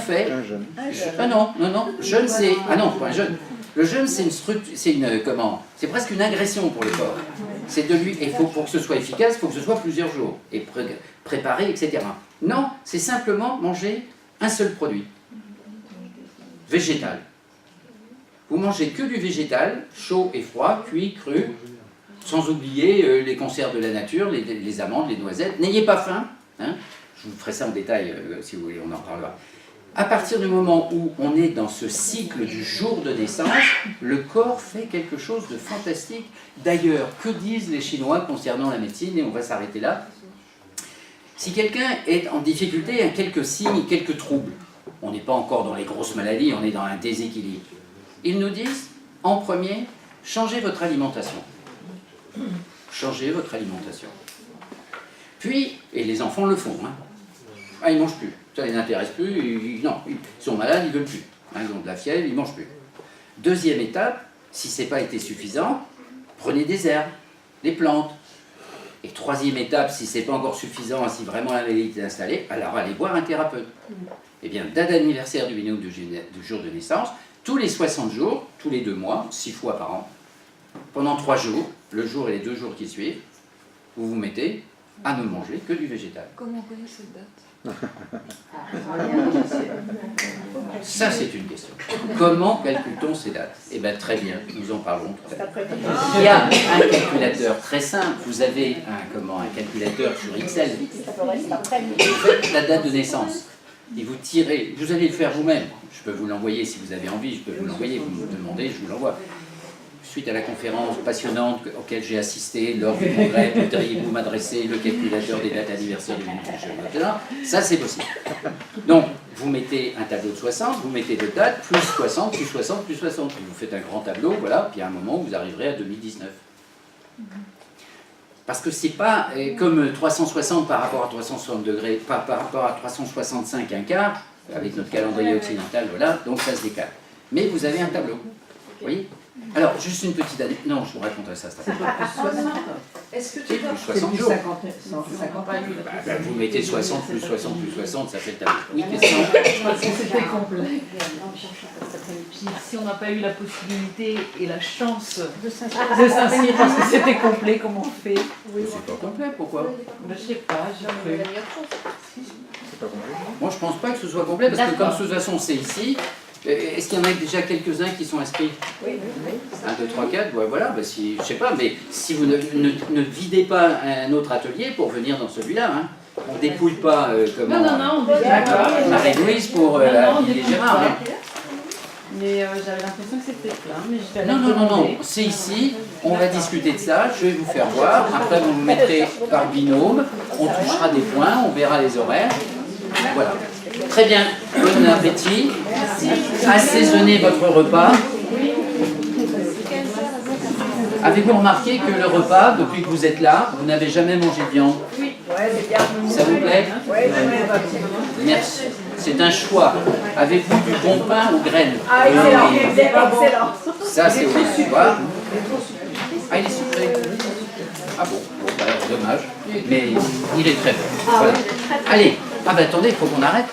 fait... Un jeûne. Ah non, jeûne c'est... Ah non, pas un jeûne. Le jeûne c'est une structure, c'est presque une agression pour le corps. C'est de lui, et pour que ce soit efficace, il faut que ce soit plusieurs jours, et préparé, etc. Non, c'est simplement manger un seul produit, végétal. Vous mangez que du végétal, chaud et froid, cuit, cru, sans oublier les conserves de la nature, les amandes, les noisettes. N'ayez pas faim, hein. Je vous ferai ça en détail si vous voulez, on en parlera. À partir du moment où on est dans ce cycle du jour de naissance, le corps fait quelque chose de fantastique. D'ailleurs, que disent les Chinois concernant la médecine, et on va s'arrêter là. Si quelqu'un est en difficulté, a quelques signes, quelques troubles, on n'est pas encore dans les grosses maladies, on est dans un déséquilibre. Ils nous disent, en premier, changez votre alimentation. Changez votre alimentation. Puis, et les enfants le font, hein. Ah, ils ne mangent plus. Ça ne les intéresse plus. Non, ils sont malades, ils ne veulent plus. Ils ont de la fièvre, ils ne mangent plus. Deuxième étape, si ce n'est pas été suffisant, prenez des herbes, des plantes. Et troisième étape, si ce n'est pas encore suffisant, si vraiment la maladie est installée, alors allez voir un thérapeute. Eh bien, date d'anniversaire du binôme du jour de naissance, tous les 60 jours, tous les 2 mois, 6 fois par an, pendant 3 jours, le jour et les 2 jours qui suivent, vous vous mettez à ne manger que du végétal. Comment on connaît cette date? Ça, c'est une question. Comment calcule-t-on ces dates? Eh bien, très bien, nous en parlons tout à l'heure. Il y a un calculateur très simple. Vous avez un calculateur sur Excel. Vous faites la date de naissance. Et vous tirez, vous allez le faire vous-même. Je peux vous l'envoyer si vous avez envie, je peux vous l'envoyer, vous me demandez, je vous l'envoie. Suite à la conférence passionnante auquel j'ai assisté lors du congrès, vous m'adressez le calculateur des dates anniversaires du etc. Ça, c'est possible. Donc, vous mettez un tableau de 60, vous mettez deux dates, plus 60, plus 60, plus 60. Puis vous faites un grand tableau, voilà, puis à un moment, vous arriverez à 2019. Parce que c'est pas comme 360 par rapport à 360 degrés, par rapport à 365 un quart, avec notre calendrier occidental, voilà, donc ça se décale. Mais vous avez un tableau, vous voyez? Alors, juste une petite année. Non, je vous raconterai ça. C'est pas plus 60. Est-ce que tu plus vas 60 jours. 50 Vous mettez 60 plus 60 plus 60, ça fait le tableau. Oui, question. Parce que c'était complet. Puis si on n'a pas eu la possibilité et la chance de s'inscrire parce que c'était complet, comment on fait? C'est pas complet, pourquoi? Je sais pas, j'ai cru. Moi, je pense pas que ce soit complet, parce que comme de toute façon, c'est ici. Est-ce qu'il y en a déjà quelques-uns qui sont inscrits? Oui. 1, 2, 3, 4, voilà, bah si, je sais pas, mais si vous ne videz pas un autre atelier pour venir dans celui-là, hein, on ne dépouille pas Non, Marie-Louise pour habiller Gérard. Hein. Mais j'avais l'impression que c'était plein, mais je vais aller Non, c'est ici, on va discuter de ça, je vais vous faire voir, après vous vous mettrez par binôme, on touchera des points, on verra les horaires, voilà. Très bien, bon appétit, assaisonnez votre repas. Avez-vous remarqué que le repas, depuis que vous êtes là, vous n'avez jamais mangé de viande? Oui. Ça vous plaît? Merci. C'est un choix. Avez-vous du bon pain ou graines? Ah, excellent. Ça, c'est obligatoire. Ah, il est sucré. Ah bon, bah, dommage. Mais il est très bon. Voilà. Allez, attendez, il faut qu'on arrête.